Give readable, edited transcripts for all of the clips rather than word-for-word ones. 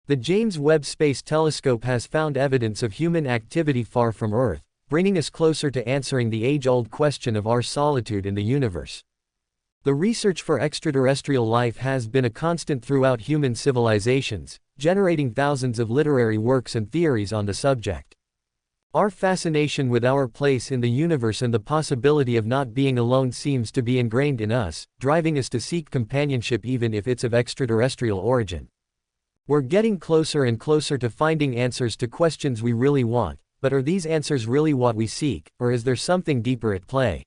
The James Webb Space Telescope has found evidence of human activity far from Earth, bringing us closer to answering the age-old question of our solitude in the universe. The research for extraterrestrial life has been a constant throughout human civilizations, generating thousands of literary works and theories on the subject. Our fascination with our place in the universe and the possibility of not being alone seems to be ingrained in us, driving us to seek companionship even if it's of extraterrestrial origin. We're getting closer and closer to finding answers to questions we really want, but are these answers really what we seek, or is there something deeper at play?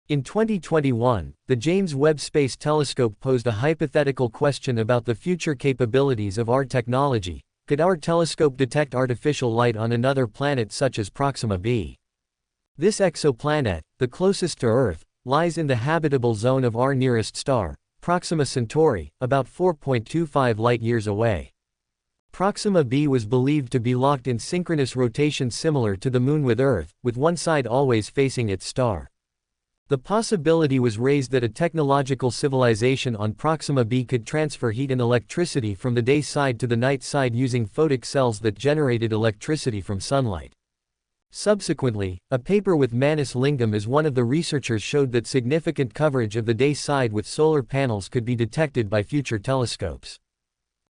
In 2021, the James Webb Space Telescope posed a hypothetical question about the future capabilities of our technology. Could our telescope detect artificial light on another planet such as Proxima B? This exoplanet, the closest to Earth, lies in the habitable zone of our nearest star, Proxima Centauri, about 4.25 light-years away. Proxima B was believed to be locked in synchronous rotation similar to the Moon with Earth, with one side always facing its star. The possibility was raised that a technological civilization on Proxima B could transfer heat and electricity from the day side to the night side using photic cells that generated electricity from sunlight. Subsequently, a paper with Manis Lingam as one of the researchers showed that significant coverage of the day side with solar panels could be detected by future telescopes.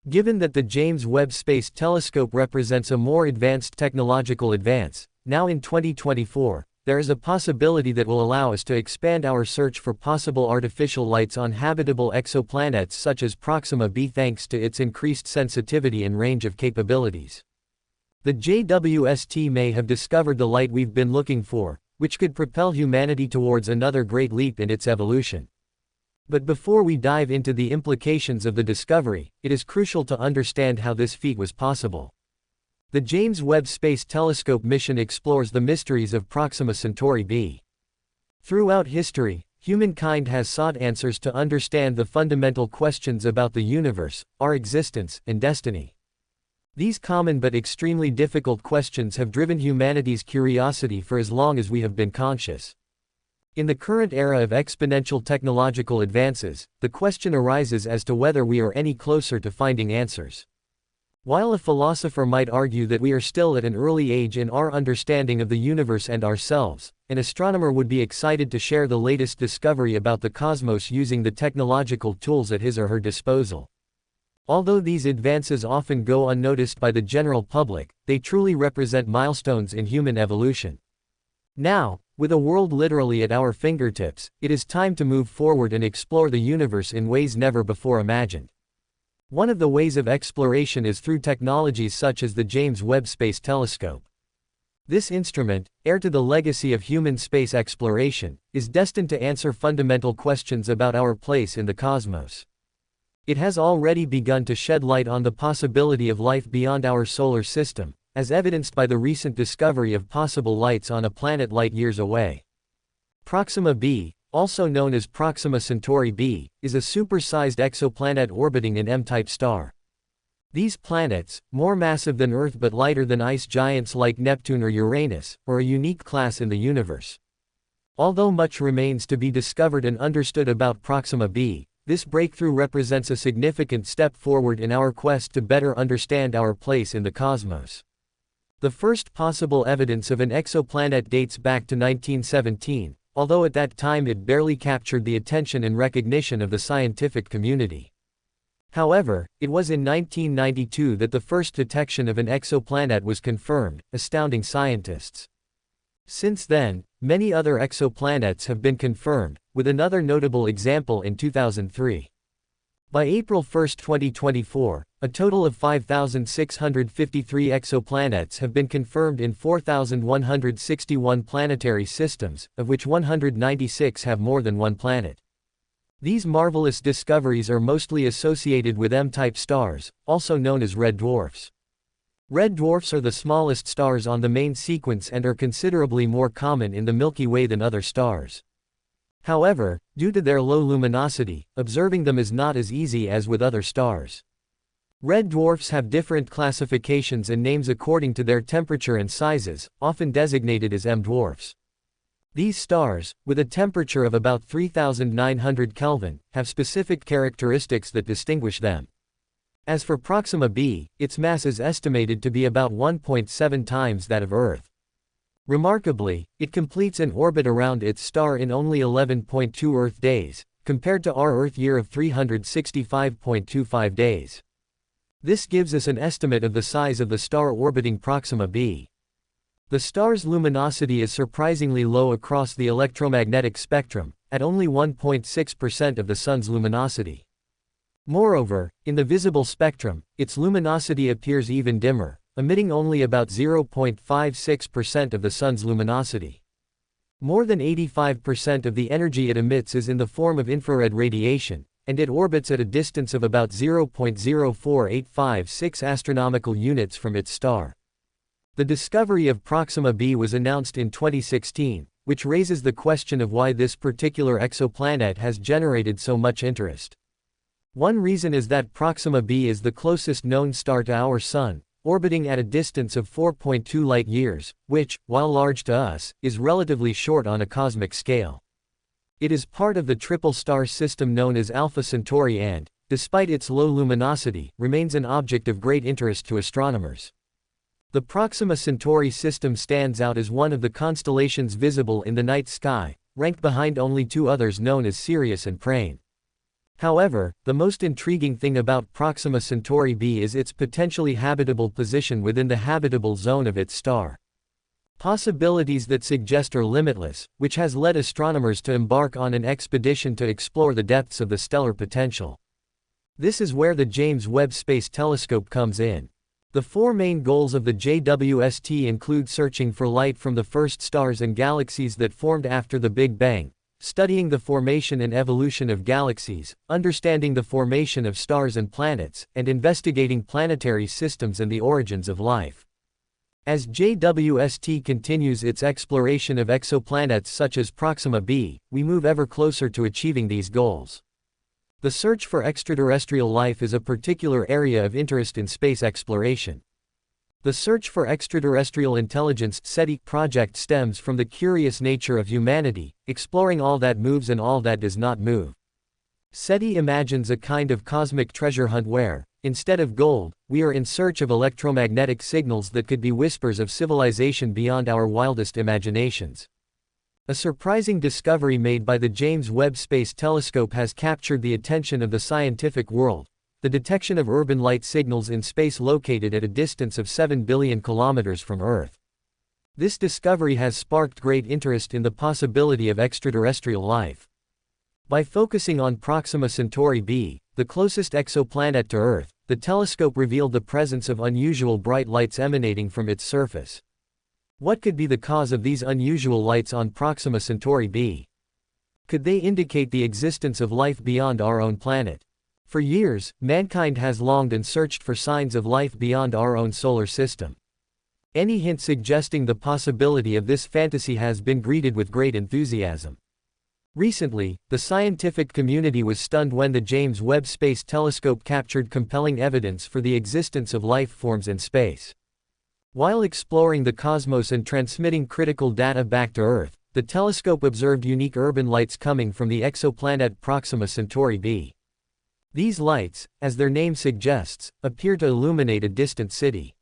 Given that the James Webb Space Telescope represents a more advanced technological advance, now in 2024, there is a possibility that will allow us to expand our search for possible artificial lights on habitable exoplanets such as Proxima B thanks to its increased sensitivity and range of capabilities. The JWST may have discovered the light we've been looking for, which could propel humanity towards another great leap in its evolution. But before we dive into the implications of the discovery, it is crucial to understand how this feat was possible. The James Webb Space Telescope mission explores the mysteries of Proxima Centauri B. Throughout history, humankind has sought answers to understand the fundamental questions about the universe, our existence, and destiny. These common but extremely difficult questions have driven humanity's curiosity for as long as we have been conscious. In the current era of exponential technological advances, the question arises as to whether we are any closer to finding answers. While a philosopher might argue that we are still at an early age in our understanding of the universe and ourselves, an astronomer would be excited to share the latest discovery about the cosmos using the technological tools at his or her disposal. Although these advances often go unnoticed by the general public, they truly represent milestones in human evolution. Now, with a world literally at our fingertips, it is time to move forward and explore the universe in ways never before imagined. One of the ways of exploration is through technologies such as the James Webb Space Telescope. This instrument, heir to the legacy of human space exploration, is destined to answer fundamental questions about our place in the cosmos. It has already begun to shed light on the possibility of life beyond our solar system, as evidenced by the recent discovery of possible lights on a planet light-years away. Proxima B, also known as Proxima Centauri B, is a super-sized exoplanet orbiting an M-type star. These planets, more massive than Earth but lighter than ice giants like Neptune or Uranus, are a unique class in the universe. Although much remains to be discovered and understood about Proxima B, this breakthrough represents a significant step forward in our quest to better understand our place in the cosmos. The first possible evidence of an exoplanet dates back to 1917, although at that time it barely captured the attention and recognition of the scientific community. However, it was in 1992 that the first detection of an exoplanet was confirmed, astounding scientists. Since then, many other exoplanets have been confirmed, with another notable example in 2003. By April 1, 2024, a total of 5,653 exoplanets have been confirmed in 4,161 planetary systems, of which 196 have more than one planet. These marvelous discoveries are mostly associated with M-type stars, also known as red dwarfs. Red dwarfs are the smallest stars on the main sequence and are considerably more common in the Milky Way than other stars. However, due to their low luminosity, observing them is not as easy as with other stars. Red dwarfs have different classifications and names according to their temperature and sizes, often designated as M-dwarfs. These stars, with a temperature of about 3,900 Kelvin, have specific characteristics that distinguish them. As for Proxima B, its mass is estimated to be about 1.7 times that of Earth. Remarkably, it completes an orbit around its star in only 11.2 Earth days, compared to our Earth year of 365.25 days. This gives us an estimate of the size of the star orbiting Proxima B. The star's luminosity is surprisingly low across the electromagnetic spectrum, at only 1.6% of the Sun's luminosity. Moreover, in the visible spectrum, its luminosity appears even dimmer, emitting only about 0.56% of the Sun's luminosity. More than 85% of the energy it emits is in the form of infrared radiation, and it orbits at a distance of about 0.04856 astronomical units from its star. The discovery of Proxima B was announced in 2016, which raises the question of why this particular exoplanet has generated so much interest. One reason is that Proxima B is the closest known star to our Sun, orbiting at a distance of 4.2 light-years, which, while large to us, is relatively short on a cosmic scale. It is part of the triple star system known as Alpha Centauri and, despite its low luminosity, remains an object of great interest to astronomers. The Proxima Centauri system stands out as one of the constellations visible in the night sky, ranked behind only two others known as Sirius and Prane. However, the most intriguing thing about Proxima Centauri B is its potentially habitable position within the habitable zone of its star. Possibilities that suggest are limitless, which has led astronomers to embark on an expedition to explore the depths of the stellar potential. This is where the James Webb Space Telescope comes in. The four main goals of the JWST include searching for light from the first stars and galaxies that formed after the Big Bang, studying the formation and evolution of galaxies, understanding the formation of stars and planets, and investigating planetary systems and the origins of life. As JWST continues its exploration of exoplanets such as Proxima B, we move ever closer to achieving these goals. The search for extraterrestrial life is a particular area of interest in space exploration. The Search for Extraterrestrial Intelligence (SETI) project stems from the curious nature of humanity, exploring all that moves and all that does not move. SETI imagines a kind of cosmic treasure hunt where, instead of gold, we are in search of electromagnetic signals that could be whispers of civilization beyond our wildest imaginations. A surprising discovery made by the James Webb Space Telescope has captured the attention of the scientific world: the detection of urban light signals in space located at a distance of 7 billion kilometers from Earth. This discovery has sparked great interest in the possibility of extraterrestrial life. By focusing on Proxima Centauri B, the closest exoplanet to Earth, the telescope revealed the presence of unusual bright lights emanating from its surface. What could be the cause of these unusual lights on Proxima Centauri B? Could they indicate the existence of life beyond our own planet? For years, mankind has longed and searched for signs of life beyond our own solar system. Any hint suggesting the possibility of this fantasy has been greeted with great enthusiasm. Recently, the scientific community was stunned when the James Webb Space Telescope captured compelling evidence for the existence of life forms in space. While exploring the cosmos and transmitting critical data back to Earth, the telescope observed unique urban lights coming from the exoplanet Proxima Centauri B. These lights, as their name suggests, appear to illuminate a distant city.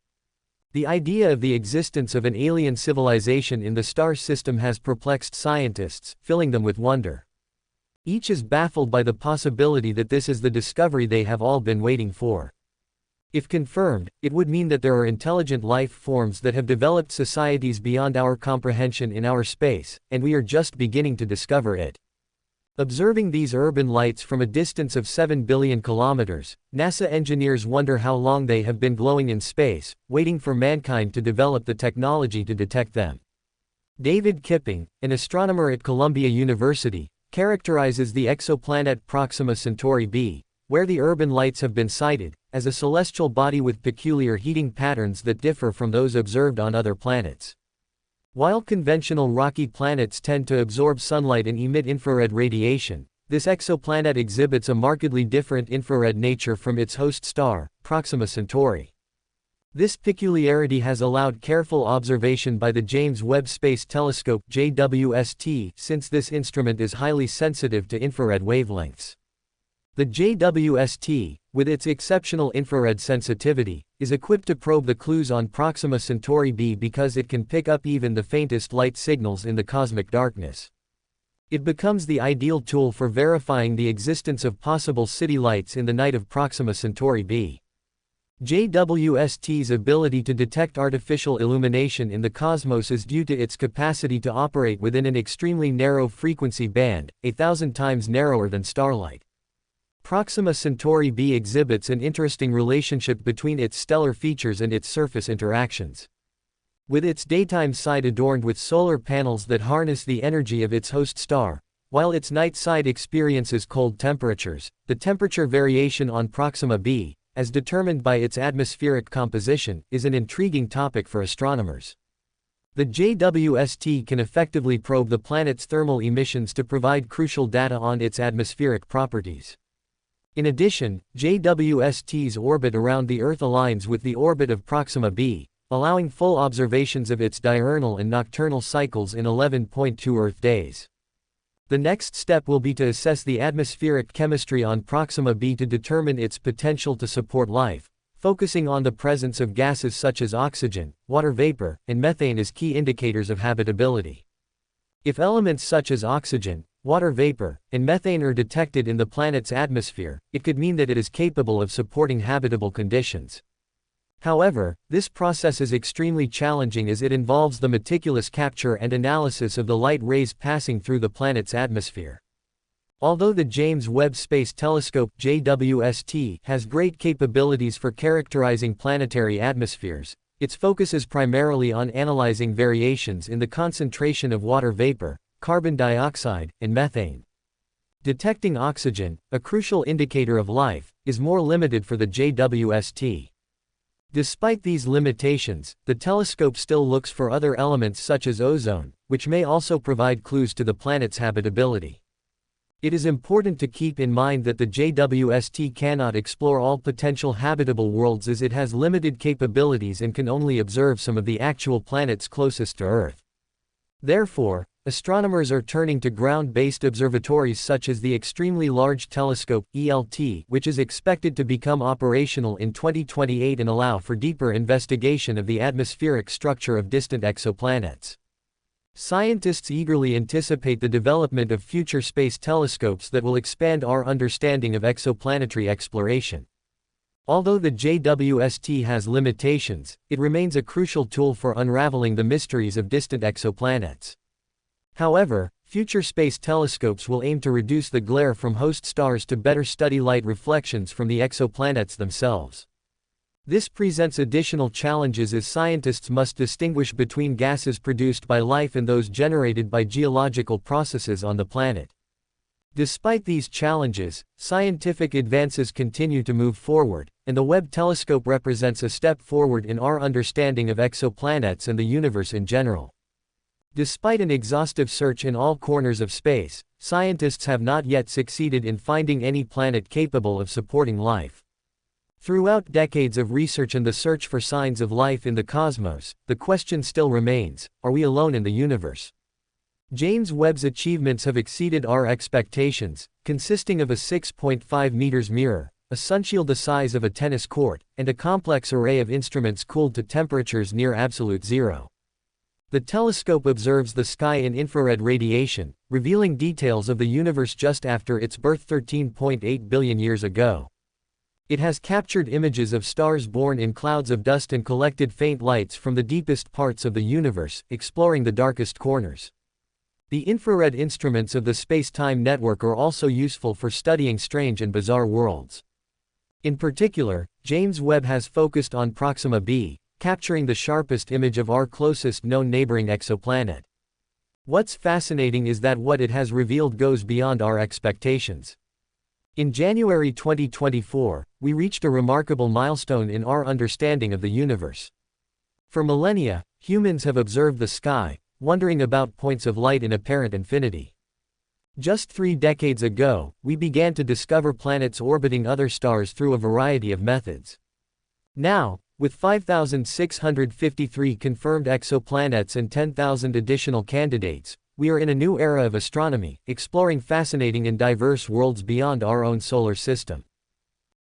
The idea of the existence of an alien civilization in the star system has perplexed scientists, filling them with wonder. Each is baffled by the possibility that this is the discovery they have all been waiting for. If confirmed, it would mean that there are intelligent life forms that have developed societies beyond our comprehension in our space, and we are just beginning to discover it. Observing these urban lights from a distance of 7 billion kilometers, NASA engineers wonder how long they have been glowing in space, waiting for mankind to develop the technology to detect them. David Kipping, an astronomer at Columbia University, characterizes the exoplanet Proxima Centauri B, where the urban lights have been sighted, as a celestial body with peculiar heating patterns that differ from those observed on other planets. While conventional rocky planets tend to absorb sunlight and emit infrared radiation, this exoplanet exhibits a markedly different infrared nature from its host star, Proxima Centauri. This peculiarity has allowed careful observation by the James Webb Space Telescope (JWST), since this instrument is highly sensitive to infrared wavelengths. The JWST, with its exceptional infrared sensitivity, is equipped to probe the clues on Proxima Centauri b because it can pick up even the faintest light signals in the cosmic darkness. It becomes the ideal tool for verifying the existence of possible city lights in the night of Proxima Centauri b. JWST's ability to detect artificial illumination in the cosmos is due to its capacity to operate within an extremely narrow frequency band, 1,000 times narrower than starlight. Proxima Centauri b exhibits an interesting relationship between its stellar features and its surface interactions. With its daytime side adorned with solar panels that harness the energy of its host star, while its night side experiences cold temperatures, the temperature variation on Proxima b, as determined by its atmospheric composition, is an intriguing topic for astronomers. The JWST can effectively probe the planet's thermal emissions to provide crucial data on its atmospheric properties. In addition, JWST's orbit around the Earth aligns with the orbit of Proxima b, allowing full observations of its diurnal and nocturnal cycles in 11.2 Earth days. The next step will be to assess the atmospheric chemistry on Proxima b to determine its potential to support life, focusing on the presence of gases such as oxygen, water vapor, and methane as key indicators of habitability. If elements such as oxygen, water vapor, and methane are detected in the planet's atmosphere, it could mean that it is capable of supporting habitable conditions. However, this process is extremely challenging as it involves the meticulous capture and analysis of the light rays passing through the planet's atmosphere. Although the James Webb Space Telescope (JWST) has great capabilities for characterizing planetary atmospheres, its focus is primarily on analyzing variations in the concentration of water vapor, carbon dioxide, and methane. Detecting oxygen, a crucial indicator of life, is more limited for the JWST. Despite these limitations, the telescope still looks for other elements such as ozone, which may also provide clues to the planet's habitability. It is important to keep in mind that the JWST cannot explore all potential habitable worlds as it has limited capabilities and can only observe some of the actual planets closest to Earth. Therefore, astronomers are turning to ground-based observatories such as the Extremely Large Telescope (ELT), which is expected to become operational in 2028 and allow for deeper investigation of the atmospheric structure of distant exoplanets. Scientists eagerly anticipate the development of future space telescopes that will expand our understanding of exoplanetary exploration. Although the JWST has limitations, it remains a crucial tool for unraveling the mysteries of distant exoplanets. However, future space telescopes will aim to reduce the glare from host stars to better study light reflections from the exoplanets themselves. This presents additional challenges as scientists must distinguish between gases produced by life and those generated by geological processes on the planet. Despite these challenges, scientific advances continue to move forward, and the Webb telescope represents a step forward in our understanding of exoplanets and the universe in general. Despite an exhaustive search in all corners of space, scientists have not yet succeeded in finding any planet capable of supporting life. Throughout decades of research and the search for signs of life in the cosmos, the question still remains: are we alone in the universe? James Webb's achievements have exceeded our expectations, consisting of a 6.5 meters mirror, a sunshield the size of a tennis court, and a complex array of instruments cooled to temperatures near absolute zero. The telescope observes the sky in infrared radiation, revealing details of the universe just after its birth 13.8 billion years ago. It has captured images of stars born in clouds of dust and collected faint lights from the deepest parts of the universe, exploring the darkest corners. The infrared instruments of the space-time network are also useful for studying strange and bizarre worlds. In particular, James Webb has focused on Proxima b, capturing the sharpest image of our closest known neighboring exoplanet. What's fascinating is that what it has revealed goes beyond our expectations. In January 2024, we reached a remarkable milestone in our understanding of the universe. For millennia, humans have observed the sky, wondering about points of light in apparent infinity. Just 3 decades ago, we began to discover planets orbiting other stars through a variety of methods. Now, with 5,653 confirmed exoplanets and 10,000 additional candidates, we are in a new era of astronomy, exploring fascinating and diverse worlds beyond our own solar system.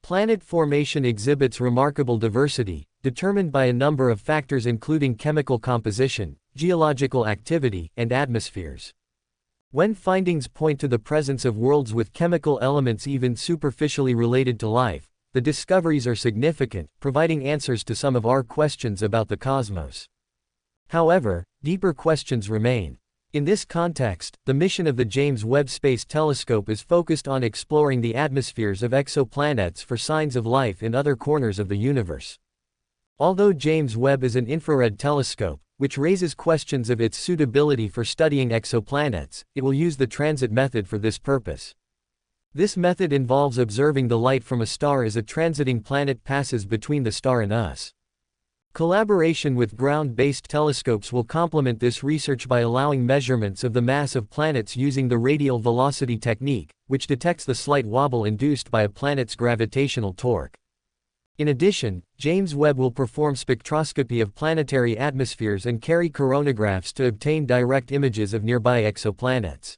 Planet formation exhibits remarkable diversity, determined by a number of factors including chemical composition, geological activity, and atmospheres. When findings point to the presence of worlds with chemical elements even superficially related to life, the discoveries are significant, providing answers to some of our questions about the cosmos. However, deeper questions remain. In this context, the mission of the James Webb Space Telescope is focused on exploring the atmospheres of exoplanets for signs of life in other corners of the universe. Although James Webb is an infrared telescope, which raises questions of its suitability for studying exoplanets, it will use the transit method for this purpose. This method involves observing the light from a star as a transiting planet passes between the star and us. Collaboration with ground-based telescopes will complement this research by allowing measurements of the mass of planets using the radial velocity technique, which detects the slight wobble induced by a planet's gravitational torque. In addition, James Webb will perform spectroscopy of planetary atmospheres and carry coronagraphs to obtain direct images of nearby exoplanets.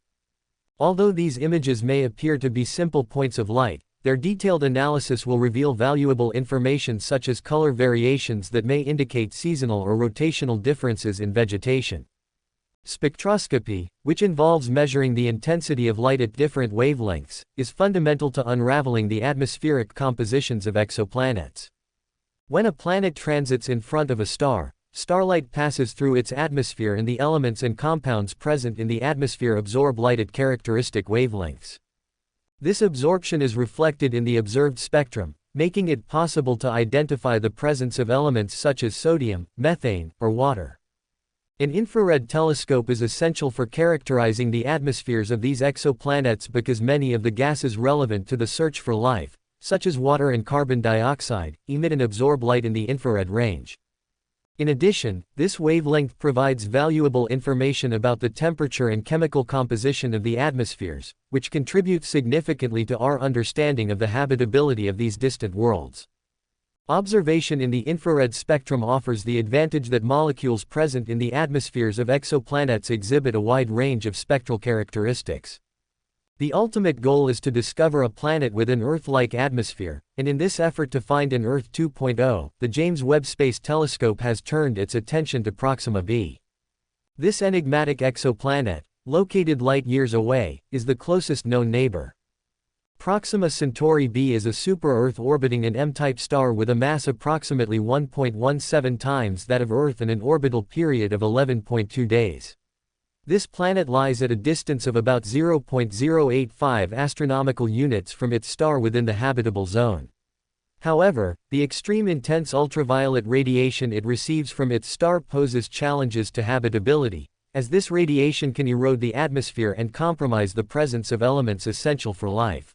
Although these images may appear to be simple points of light, their detailed analysis will reveal valuable information such as color variations that may indicate seasonal or rotational differences in vegetation. Spectroscopy, which involves measuring the intensity of light at different wavelengths, is fundamental to unraveling the atmospheric compositions of exoplanets. When a planet transits in front of a star, starlight passes through its atmosphere and the elements and compounds present in the atmosphere absorb light at characteristic wavelengths. This absorption is reflected in the observed spectrum, making it possible to identify the presence of elements such as sodium, methane, or water. An infrared telescope is essential for characterizing the atmospheres of these exoplanets because many of the gases relevant to the search for life, such as water and carbon dioxide, emit and absorb light in the infrared range. In addition, this wavelength provides valuable information about the temperature and chemical composition of the atmospheres, which contributes significantly to our understanding of the habitability of these distant worlds. Observation in the infrared spectrum offers the advantage that molecules present in the atmospheres of exoplanets exhibit a wide range of spectral characteristics. The ultimate goal is to discover a planet with an Earth-like atmosphere, and in this effort to find an Earth 2.0, the James Webb Space Telescope has turned its attention to Proxima B. This enigmatic exoplanet, located light-years away, is the closest known neighbor. Proxima Centauri b is a super-Earth orbiting an M-type star with a mass approximately 1.17 times that of Earth and an orbital period of 11.2 days. This planet lies at a distance of about 0.085 astronomical units from its star within the habitable zone. However, the extreme intense ultraviolet radiation it receives from its star poses challenges to habitability, as this radiation can erode the atmosphere and compromise the presence of elements essential for life.